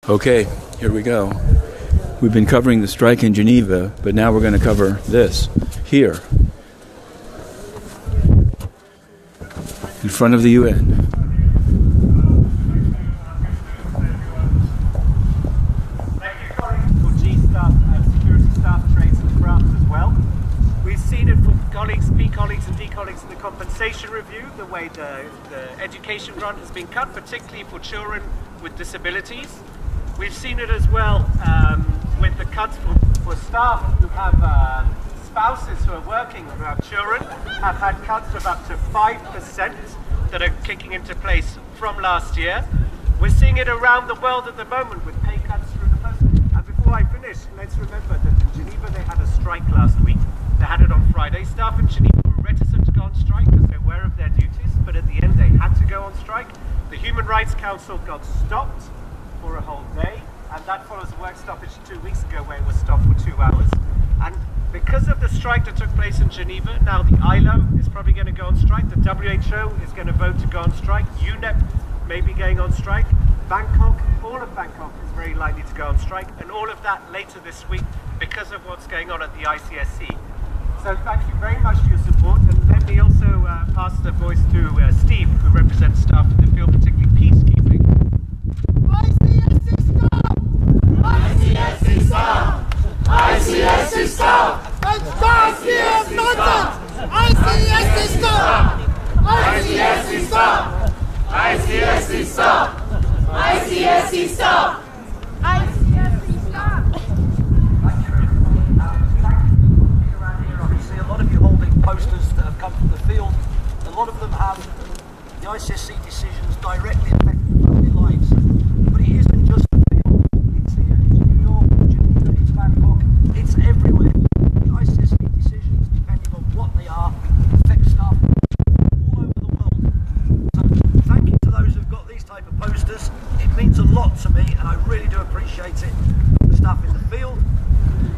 Okay, here we go. We've been covering the strike in Geneva, but now we're going to cover this here, in front of the UN. Colleagues and D-colleagues in the compensation review, the way the education grant has been cut, particularly for children with disabilities. We've seen it as well with the cuts for staff who have spouses who are working and who have children, have had cuts of up to 5% that are kicking into place from last year. We're seeing it around the world at the moment with pay cuts through the post. And before I finish, let's remember that in Geneva they had a strike last week. They had it on Friday. Staff in Geneva were reticent to go on strike because they're aware of their duties, but at the end they had to go on strike. The Human Rights Council got stopped for a whole day, and that follows a work stoppage 2 weeks ago where it was stopped for 2 hours. And because of the strike that took place in Geneva, now the ILO is probably going to go on strike, the WHO is going to vote to go on strike, UNEP may be going on strike, Bangkok, all of Bangkok is very likely to go on strike, and all of that later this week because of what's going on at the ICSC. So thank you very much for your support, and let me also pass the voice to Steve, who represents staff in the field, particularly peacekeeping. ICSC stop! ICSC stop! ICSC stop! ICSC stop! ICSC stop! ICSC stop! ICSC stop! ICSC stop! Posters that have come from the field. A lot of them have the ICSC decisions directly affecting family lives. But it isn't just the field. It's here, it's New York, it's Geneva, it's Bangkok, it's everywhere. The ICSC decisions, depending on what they are, affect staff all over the world. So thank you to those who've got these type of posters. It means a lot to me, and I really do appreciate it. The staff in the field.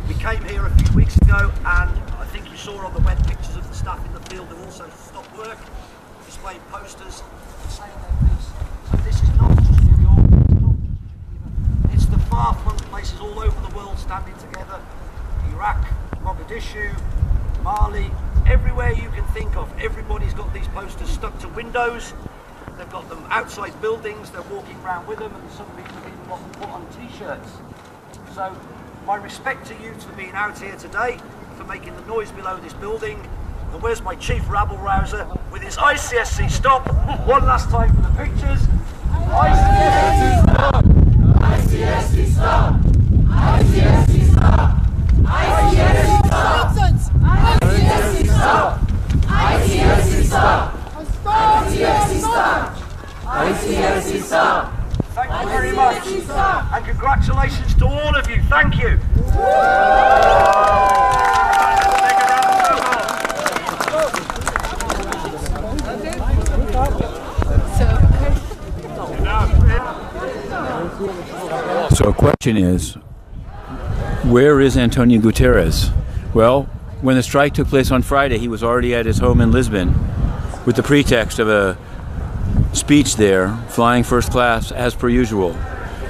We came here a few weeks ago, and I think you saw on the web pictures of the staff in the field who also stopped work, displaying posters, saying their piece. So this is not just New York, it's not just Geneva, it's the far-flung places all over the world standing together. Iraq, Mogadishu, Mali, everywhere you can think of, everybody's got these posters stuck to windows, they've got them outside buildings, they're walking around with them, and some people have even put on t-shirts. So my respect to you for being out here today, for making the noise below this building. And where's my chief rabble-rouser with his ICSC stop? One last time for the pictures. ICSC stop! ICSC stop! ICSC stop! ICSC stop! ICSC stop! ICSC stop! ICSC stop! ICSC stop! Thank you very much, and congratulations to all of you. Thank you. So the question is, where is Antonio Guterres? Well, when the strike took place on Friday, he was already at his home in Lisbon with the pretext of a speech there, flying first class as per usual.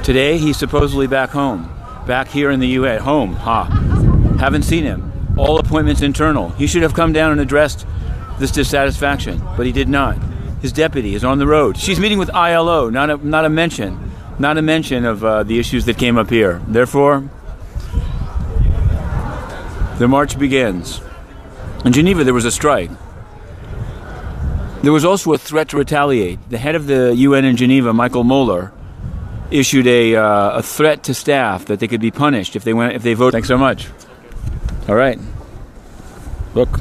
Today he's supposedly back home, back here in the UN, home, Haven't seen him. All appointments internal. He should have come down and addressed this dissatisfaction, but he did not. His deputy is on the road. She's meeting with ILO, not a mention of the issues that came up here. Therefore, the march begins. In Geneva there was a strike. There was also a threat to retaliate. The head of the UN in Geneva, Møller, issued a threat to staff that they could be punished if they vote. Thanks so much. All right. Look.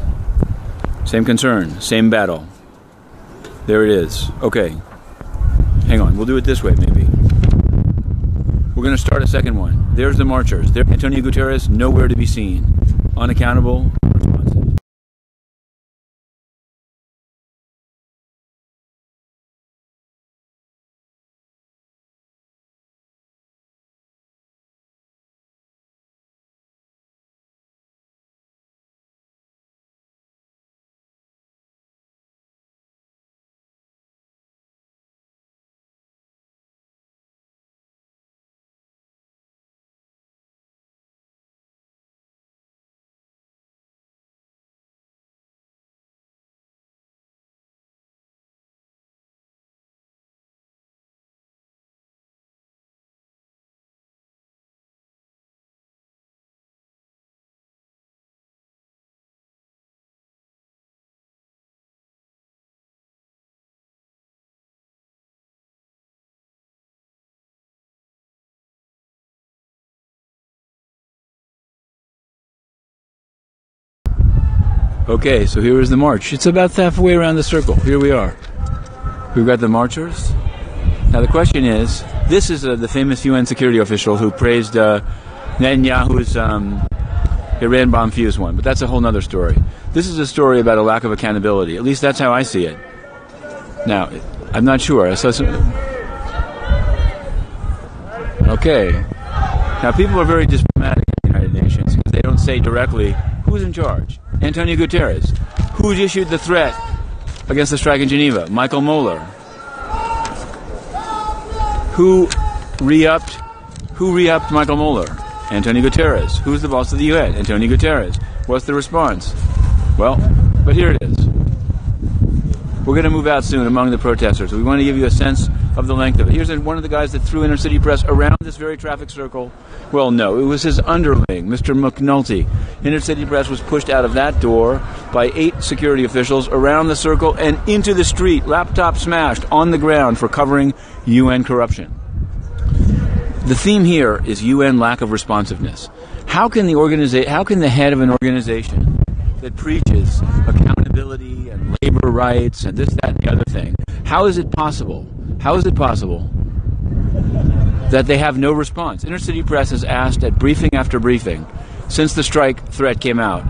Same concern, same battle. There it is. Okay. Hang on. We'll do it this way, maybe. We're going to start a second one. There's the marchers. There's Antonio Guterres, nowhere to be seen. Unaccountable. Okay, so here is the march. It's about halfway around the circle. Here we are. We've got the marchers. Now the question is, this is the famous UN security official who praised Netanyahu's Iran bomb fuse one, but that's a whole other story. This is a story about a lack of accountability. At least that's how I see it. Now, I'm not sure. I saw some... Okay. Now, people are very diplomatic in the United Nations because they don't say directly who's in charge. Antonio Guterres. Who issued the threat against the strike in Geneva? Michael Moller. Who re-upped Michael Moller? Antonio Guterres. Who's the boss of the UN? Antonio Guterres. What's the response? Well, but here it is. We're going to move out soon among the protesters. We want to give you a sense of the length of it. Here's one of the guys that threw inner city press around this very traffic circle. Well, no, it was his underling, Mr. McNulty. Inner city press was pushed out of that door by 8 security officials around the circle and into the street, laptop smashed on the ground for covering UN corruption. The theme here is UN lack of responsiveness. How can the head of an organization that preaches accountability and labor rights and this, that, and the other thing, how is it possible that they have no response? Inner City Press has asked at briefing after briefing since the strike threat came out.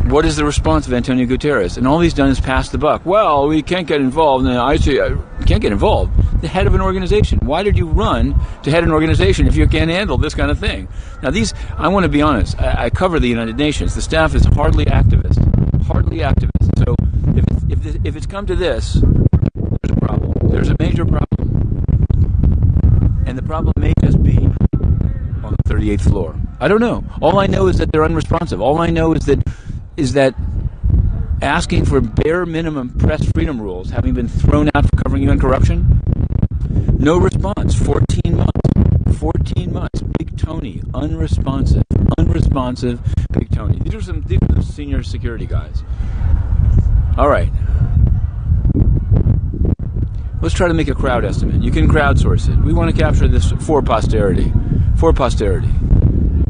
What is the response of Antonio Guterres? And all he's done is pass the buck. Well, we can't get involved. And I say, can't get involved. The head of an organization. Why did you run to head an organization if you can't handle this kind of thing? Now, I want to be honest. I cover the United Nations. The staff is hardly activist. So if it's come to this, there's a problem. There's a major problem. And the problem may just be on the 38th floor. I don't know. All I know is that they're unresponsive. All I know is that asking for bare minimum press freedom rules, having been thrown out for covering UN corruption, no response. 14 months. Big Tony, unresponsive, Big Tony. These are the senior security guys. All right. Let's try to make a crowd estimate. You can crowdsource it. We want to capture this for posterity.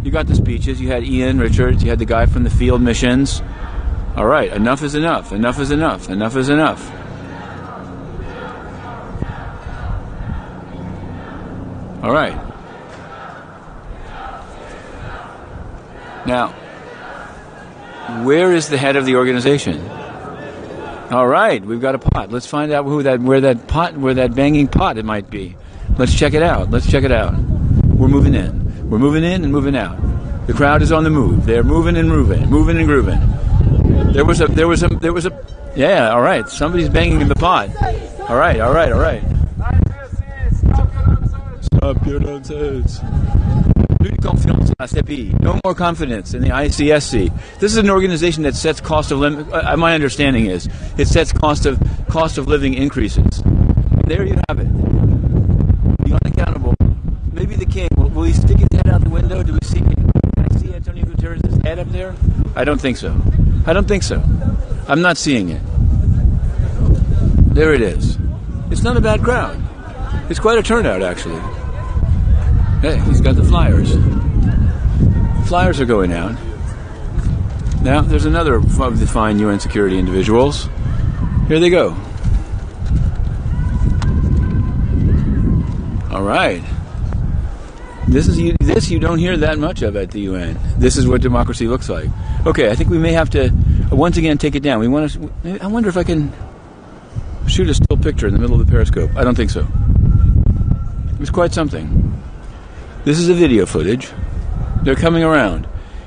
You got the speeches. You had Ian Richards. You had the guy from the field missions. All right. Enough is enough. All right. Now, where is the head of the organization? All right. We've got a pot. Let's find out where that banging pot it might be. Let's check it out. We're moving in and moving out. The crowd is on the move. They're moving and grooving. There was a. Yeah. All right. Somebody's banging in the pot. All right. Stop your nonsense. No more confidence in the ICSC. This is an organization that sets cost of living. My understanding is it sets cost of living increases. There you have it. The unaccountable. Maybe the king. Will he stick his head out the window? Can I see Antonio Guterres' head up there? I don't think so. I'm not seeing it. There it is. It's not a bad crowd. It's quite a turnout, actually. Hey, he's got the flyers. Flyers are going out. Now, there's another of the fine UN security individuals. Here they go. All right. This you don't hear that much of at the UN. This is what democracy looks like. Okay, I think we may have to once again take it down. I wonder if I can shoot a still picture in the middle of the periscope. I don't think so. It was quite something. This is a video footage. They're coming around.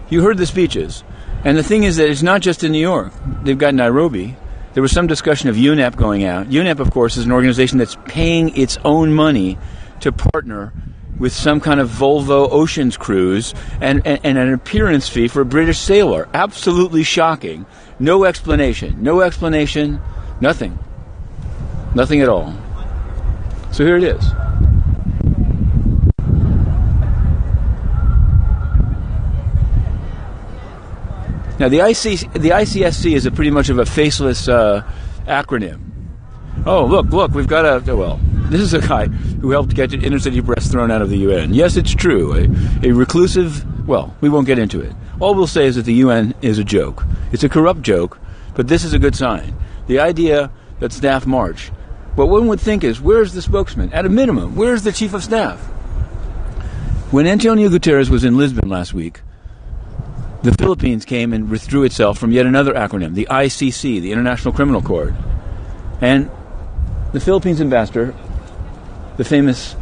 You heard the speeches. And the thing is that it's not just in New York. They've got Nairobi. There was some discussion of UNEP going out. UNEP, of course, is an organization that's paying its own money to partner with some kind of Volvo Oceans cruise and an appearance fee for a British sailor. Absolutely shocking. No explanation. Nothing. Nothing at all. So here it is. Now, the ICSC is pretty much of a faceless acronym. Oh, look, we've got This is a guy who helped get inner city press thrown out of the UN. Yes, it's true. A reclusive, well, we won't get into it. All we'll say is that the UN is a joke. It's a corrupt joke, but this is a good sign. The idea that staff march, what one would think is, where's the spokesman? At a minimum, where's the chief of staff? When Antonio Guterres was in Lisbon last week, the Philippines came and withdrew itself from yet another acronym, the ICC, the International Criminal Court. And the Philippines ambassador, the famous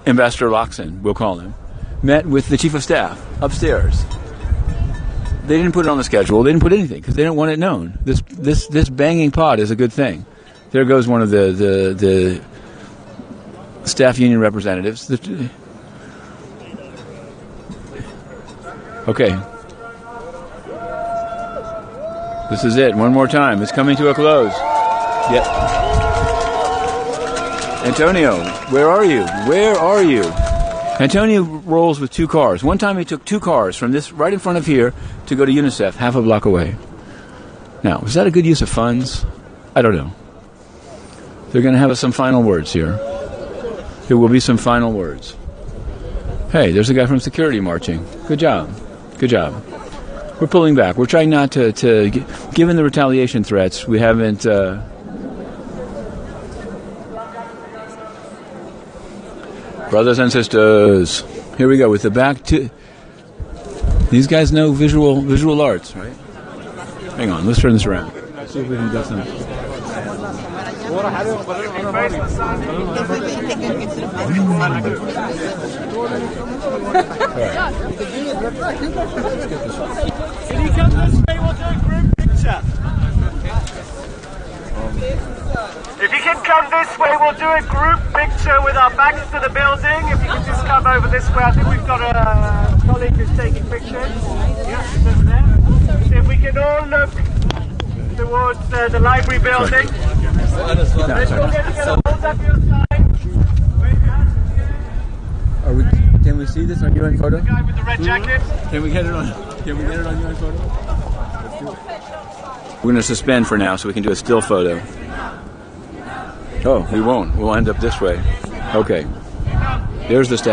Ambassador Locsin, we'll call him, met with the chief of staff upstairs. They didn't put it on the schedule. They didn't put anything because they didn't want it known. This banging pot is a good thing. There goes one of the staff union representatives. Okay. This is it. One more time. It's coming to a close. Yep. Antonio, where are you? Where are you? Antonio rolls with 2 cars. One time he took 2 cars from this right in front of here to go to UNICEF, half a block away. Now, is that a good use of funds? I don't know. They're going to have some final words here. There will be some final words. Hey, there's a guy from security marching. Good job. Good job. We're pulling back. We're trying not to given the retaliation threats, we haven't... Brothers and sisters, here we go with the back to... These guys know visual arts, right? Hang on, let's turn this around. Let's see if we can get some... Can you come this way? We'll do a group picture. If you can come this way, we'll do a group picture with our backs to the building. If you can just come over this way. I think we've got a colleague who's taking pictures. Yeah, he's over there. If we can all look towards the library building. Let's all get together. Hold up your sign. Can we see this on UN photo? The guy with the red jacket. Can we get it on UN photo? We're going to suspend for now so we can do a still photo. Oh, we won't. We'll end up this way. Okay. There's the staff.